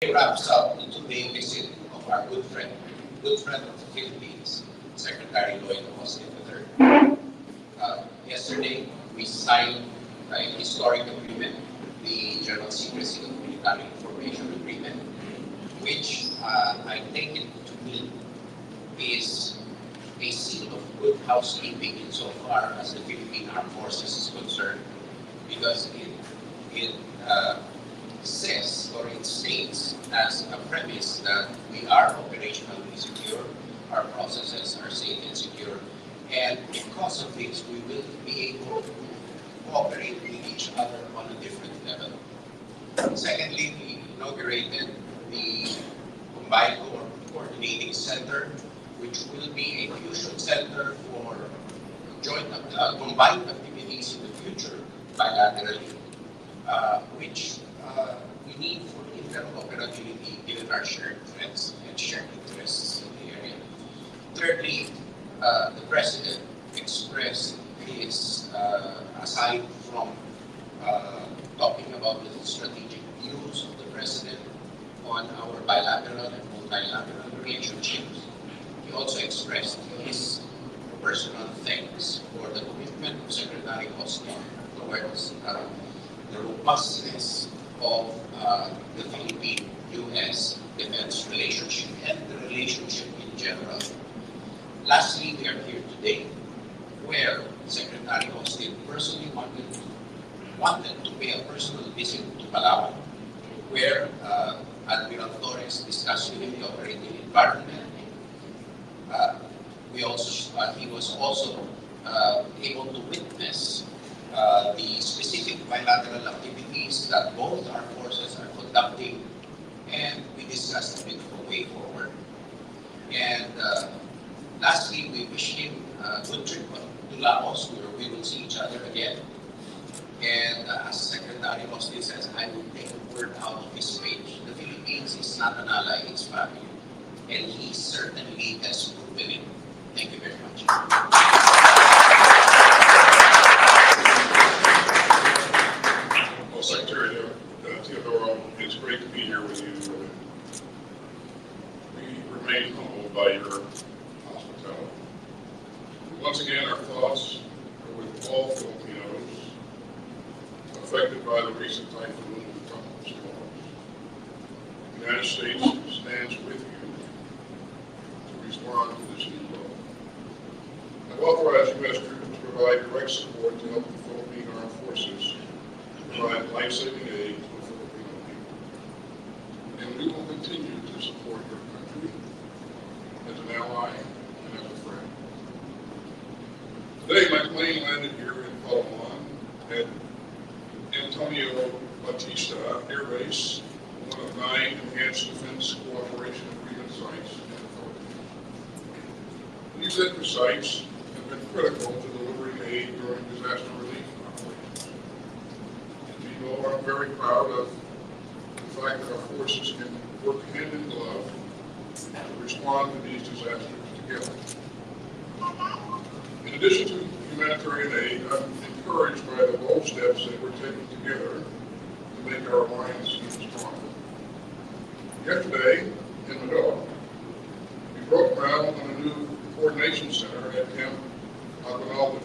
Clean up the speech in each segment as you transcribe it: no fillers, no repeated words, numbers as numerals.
It wraps up the two-day visit of our good friend of the Philippines, Secretary Lloyd Austin III. Yesterday, we signed a historic agreement, the General Secrecy of Military Information Agreement, which I take it to mean is a seal of good housekeeping insofar as the Philippine Armed Forces is concerned, because it says or it states as a premise that we are operationally secure, our processes are safe and secure, and because of this, we will be able to cooperate with each other on a different level. Secondly, we inaugurated the Combined Coordinating Center, which will be a fusion center for joint combined activities in the future bilaterally, which we need for interoperability given our shared threats and shared interests in the area. Thirdly, the President expressed his, aside from talking about the strategic views of the President on our bilateral and multilateral relationships, he also expressed his personal thanks for the commitment of Secretary Austin towards the robustness of the Philippine-U.S. defense relationship and the relationship in general. Lastly, we are here today where Secretary Austin personally wanted to pay a personal visit to Palawan, where Admiral Torres discussed with him the operating environment. He was also able to witness the specific bilateral activities that both our forces are conducting, and we discussed a bit of a way forward. And lastly, we wish him a good trip to Laos, where we will see each other again. And as Secretary Austin says, I will take a word out of his page. The Philippines is not an ally, it's family. And he certainly has proven it. Thank you very much. Well, Secretary Theodore, it's great to be here with you. We remain humbled by your hospitality. Once again, our thoughts are with all Filipinos affected by the recent typhoon and tropical storms. The United States stands with you to respond to this new world. I've authorized U.S. troops to provide direct support to help the Philippine Armed Forces provide life-saving aid to the Filipino people. And we will continue to support your country as an ally and as a friend. Today, my plane landed here in Palawan at Antonio Batista Air Base, one of 9 enhanced defense cooperation agreement sites in the Philippines. These IDFA sites have been critical to delivering aid during disaster relief operations. And you know, I'm very proud of the fact that our forces can work hand in glove to respond to these disasters together. In addition to humanitarian aid, I'm encouraged by the bold steps that we're taking together to make our alliance even stronger. Yesterday, in Manila, we broke ground on a new coordination center at Camp Aguinaldo.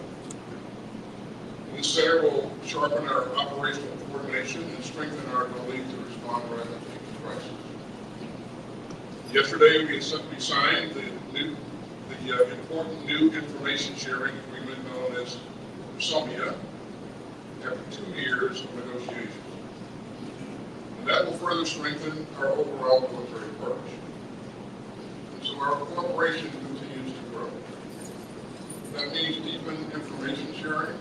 This center will sharpen our operational coordination and strengthen our ability to respond rapidly to crisis. Yesterday, we signed the important new information sharing agreement known as SOMIA after 2 years of negotiations. And that will further strengthen our overall military partnership. And so our cooperation continues to grow. That means deepen information sharing,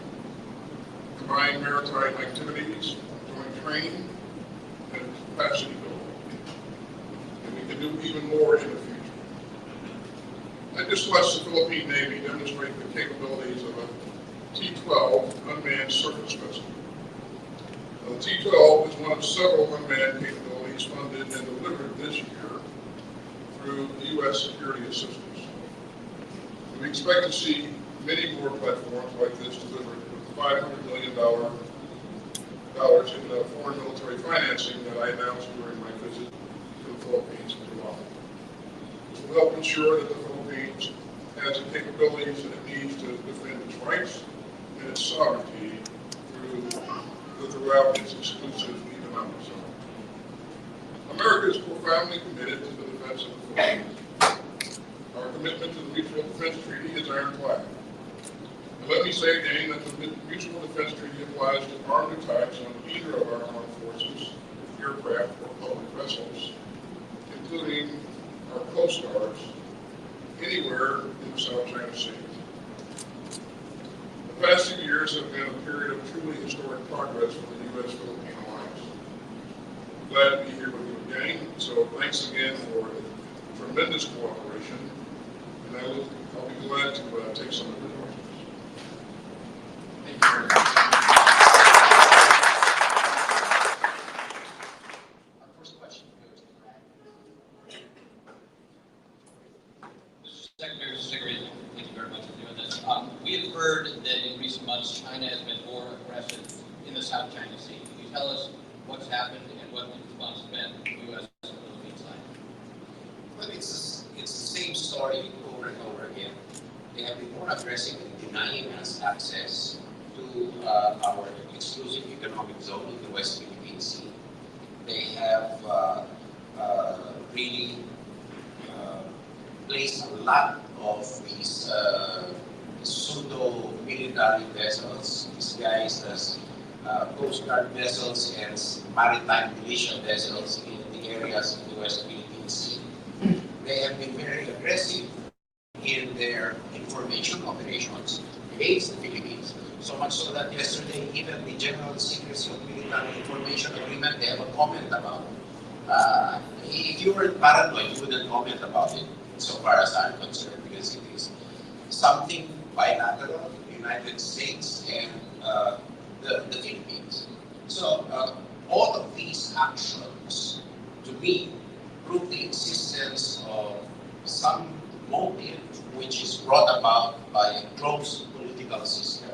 combined maritime activities, joint training, and capacity building. And we can do even more in the future. I just watched the Philippine Navy demonstrate the capabilities of a T-12 unmanned surface vessel. The T-12 is one of several unmanned capabilities funded and delivered this year through U.S. security assistance. We expect to see many more platforms like this delivered with $500 million in foreign military financing that I announced during my visit to help ensure that the Philippines has the capabilities that it needs to defend its rights and its sovereignty throughout its exclusive economic zone. America is profoundly committed to the defense of the Philippines. Our commitment to the Mutual Defense Treaty is ironclad. And let me say again that the Mutual Defense Treaty applies to armed attacks on either of our armed forces, aircraft, or public vessels, including our Coast Guards, anywhere in the South China Sea. The past few years have been a period of truly historic progress for the U.S.-Philippine alliance. Glad to be here with you again, so thanks again for tremendous cooperation, and I'll be glad to take some of your questions. Thank you very much. Our first question goes to Mr. Secretary, thank you very much for doing this. We have heard that in recent months, China has been more aggressive in the South China Sea. Can you tell us what's happened and what the response has been from the U.S. and the Philippine side? Well, it's the same story over and over again. They have been more aggressive in denying us access to our exclusive economic zone in the West Philippine Sea. They have really placed a lot of these pseudo-military vessels, disguised as Coast Guard vessels and maritime militia vessels in the areas of the West Philippine Sea. They have been very aggressive in their information operations against the Philippines. So much so that yesterday, even the General Secrecy of Military Information Agreement, they have a comment about it. If you were paranoid, you wouldn't comment about it, so far as I'm concerned, because it is something bilateral, the United States and the Philippines. So all of these actions, to me, prove the existence of some motive which is brought about by a closed political system.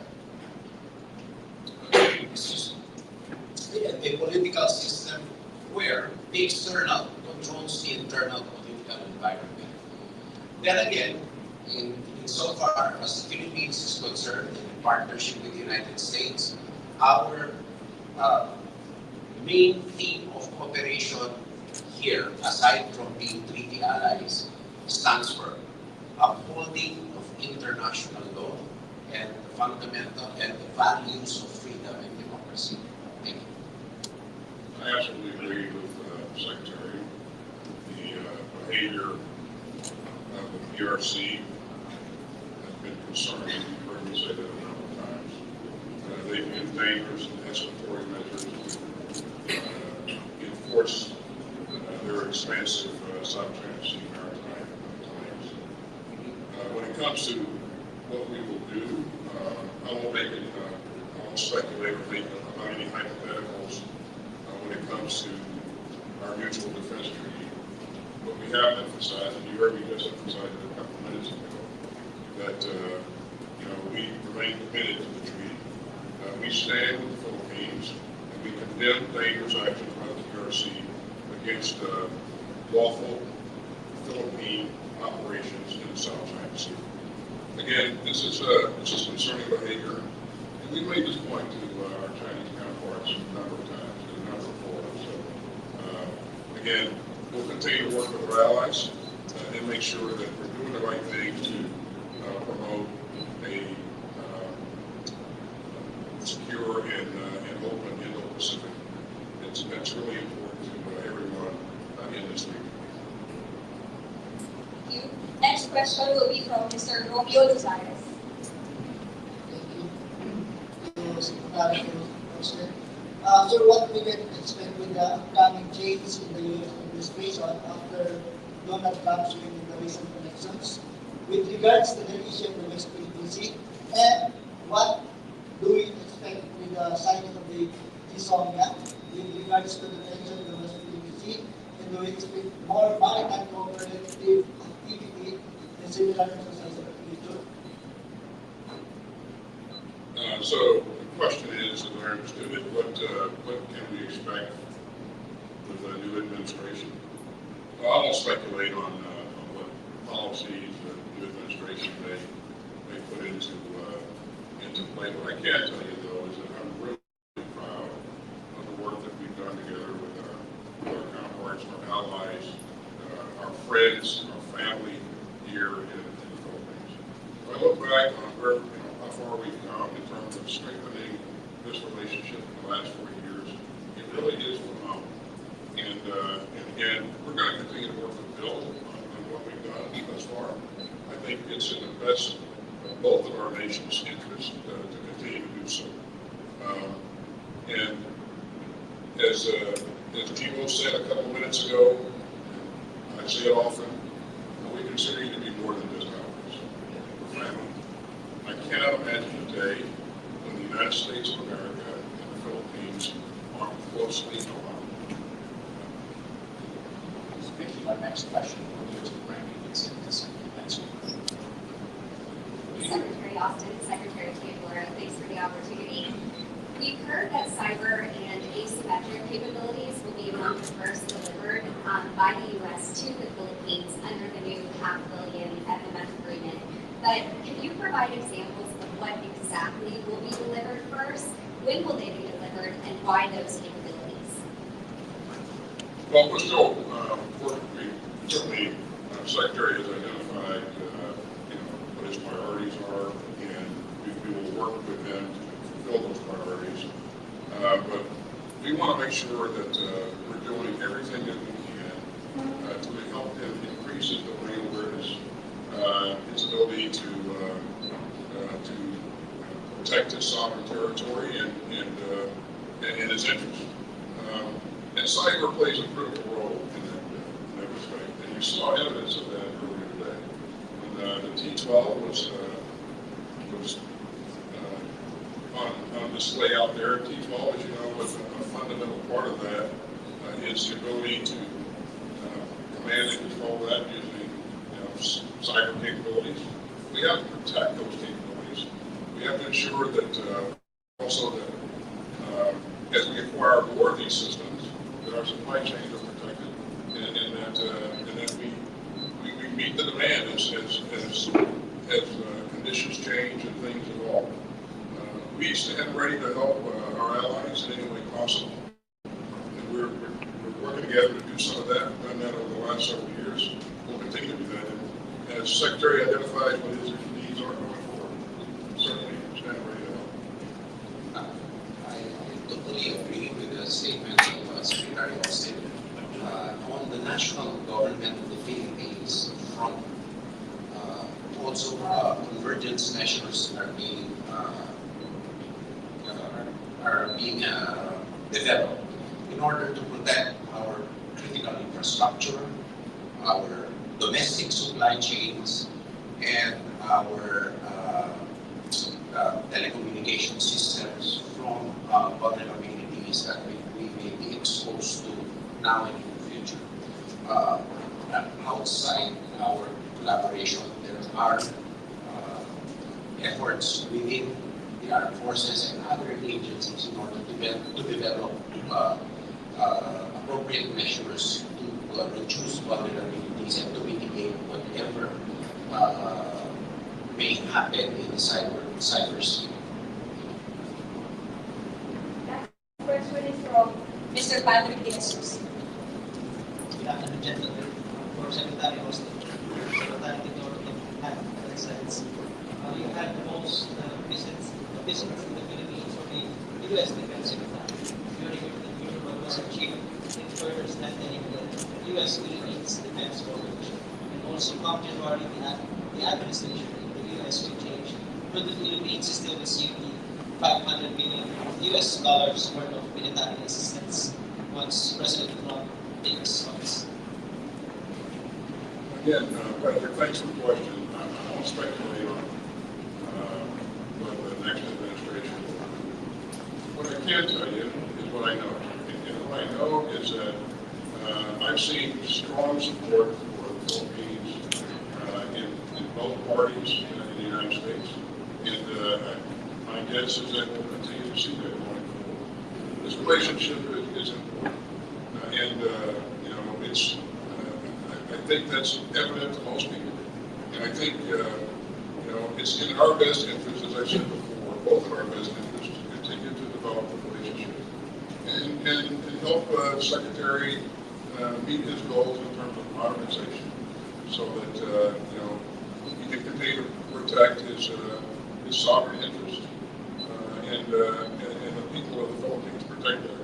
A political system where the external controls the internal political environment. Then again, insofar as the Philippines is concerned in partnership with the United States, our main theme of cooperation here, aside from being treaty allies, stands for upholding of international law and the fundamental and the values of freedom and democracy. Thank you. I absolutely agree with the Secretary. The behavior of the PRC has been concerning. You've heard me say that a number of times. They've used dangerous and escalatory measures to enforce their expansive South China Sea maritime claims. When it comes to what we will do, I won't speculate or think about any hypotheticals when it comes to our mutual defense treaty. But we have emphasized, and you heard me just emphasize it a couple of minutes ago, that we remain committed to the treaty. We stand with the Philippines, and we condemn dangerous actions by the PRC against lawful Philippine operations in the South China Sea. Again, this is concerning behavior, and we made this point to our Chinese counterparts a number of times in a number of forums. So, again, we'll continue to work with our allies and make sure that we're doing the right thing to promote a secure and open Indo-Pacific. It's really important to everyone in this region. Thank you. Next question will be from Mr. Romeo Luzares. Thank you. So what we can expect with the upcoming changes in the U.S. administration after Donald Trump's win in the recent elections with regards to the issue of the West Philippine Sea, and what do we expect with the signing of the GSOMIA with regards to the tension of the West Philippine Sea, and do we expect more maritime cooperative activity and similar exercises in the future? So the question is, as I understood it, what can we expect with the new administration? Well, I won't speculate on what policies that the administration may put into play. What I can tell you, though, is that I'm really proud of the work that we've done together with our counterparts, our allies, our friends, our family here in the Philippines. If I look back on how far we've come in terms of strengthening this relationship in the last 4 years, it really is phenomenal. And again, we're going to continue to work with Bill on what we've done thus far. I think it's in the best of both of our nations' interests to continue to do so. And as Timo said a couple minutes ago, I say it often, we consider you to be more than just allies. We're family. I cannot imagine a day when the United States of America and the Philippines are closely aligned. Thank you. Our next question will go to Randy Vincent. Secretary Austin, Secretary Theodora, thanks for the opportunity. We've heard that cyber and asymmetric capabilities will be among the first delivered by the U.S. to the Philippines under the new $500 billion FMF agreement. But can you provide examples of what exactly will be delivered first? When will they be delivered, and why those capabilities? Well, we're still working. Certainly, Secretary has identified what his priorities are, and we will work with them to fulfill those priorities. But we want to make sure that we're doing everything that we can to help him increase his domain awareness, his ability to protect his sovereign territory and his interests. And cyber plays a critical role in that respect. And you saw evidence of that earlier today. When the T-12 was on display out there. T-12, as you know, was a fundamental part of that is the ability to command and control that using cyber capabilities. We have to protect those capabilities. We have to ensure that also that as we acquire more of these systems, that our supply chains are protected, and that we meet the demand as conditions change and things evolve. We stand ready to help our allies in any way possible, and we're working together to do some of that. We've done that over the last several years. We'll continue to do that. And as Secretary identifies what his needs are going forward, certainly stand ready to help. I totally agree with the statement of Secretary Austin. On the national government of the Philippines front, also convergence measures are being developed in order to protect our critical infrastructure, our domestic supply chains, and our telecommunication systems from vulnerabilities that we may be exposed to now and in the future. Outside our collaboration, there are efforts within the armed forces and other agencies in order to develop appropriate measures to reduce vulnerabilities and to mitigate whatever may happen in the cyberspace. Next question is from Mr. Patrick De Jesus. Good afternoon, gentlemen. For Secretary Austin, Secretary Theodora, and Presidents. You had the most visits in the Philippines for the U.S. Defense Secretary during your what was achieved in further strengthening the U.S.-Philippines Defense Coalition. And also, come January, the administration in the U.S. will change. Will the Philippines still receive the $500 million US worth of military assistance once President Trump takes office? Again, Patrick, thanks for the question. I won't speculate on what the next administration will do. What I can tell you is what I know. And what I know is that I've seen strong support for the Philippines in both parties in the United States. And my guess is that we'll continue to see that going forward. This relationship is important. And it's I think that's evident to most people. And I think, it's in our best interest, as I said before, both in our best interest, to continue to develop the relationship and help Secretary meet his goals in terms of modernization, so that he can continue to protect his sovereign interest and the people of the Philippines, protect their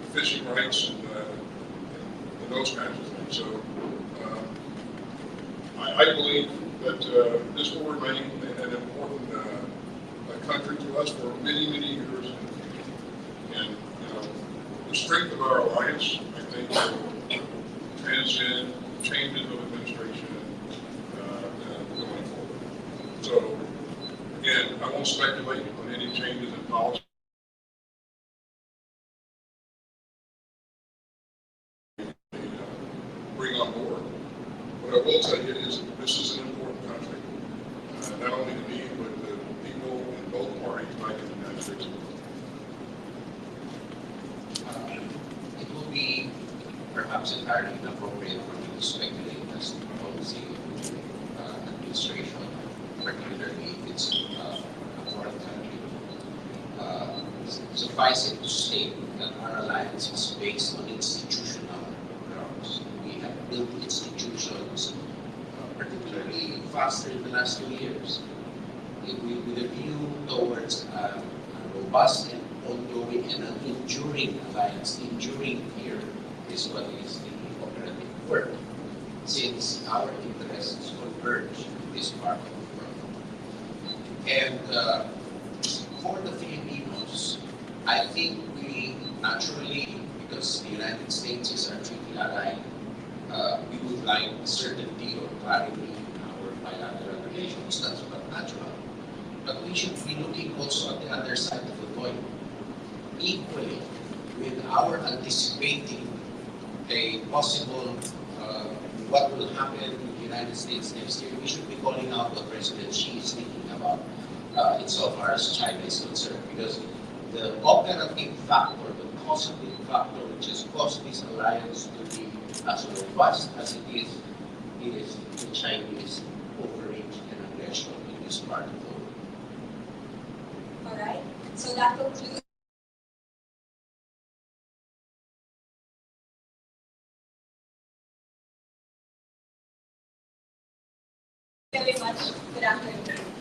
the fishing rights and those kinds of things. So I believe that this will remain an important country to us for many, many years in the future. And the strength of our alliance, I think, will transcend changes of administration going forward. So again, I won't speculate on any changes in policy. Bring on board. What I will tell you is this is an important country, not only to me, but the people in both parties, like in the United States. It will be perhaps entirely inappropriate for me to speculate as to the policy of administration, particularly if it's a foreign country. Suffice it to state that our alliance is based on institutional grounds. We have built institutions, particularly faster in the last 2 years, with a view towards a robust and ongoing and an enduring alliance. Enduring here is what is the operative word, since our interests converge in this part of the world. And for the Filipinos, I think we naturally, because the United States is our treaty ally, we would like certainty or clarity in our bilateral relations. That's not natural. But we should be looking also at the other side of the coin. Equally, with our anticipating a possible what will happen in the United States next year, we should be calling out what President Xi is thinking about insofar as China is concerned. Because the operative factor, the positive factor which has caused this alliance to be as robust as it is the Chinese overreach and aggression in this part of the world. All right, so that concludes. Very much. Good afternoon.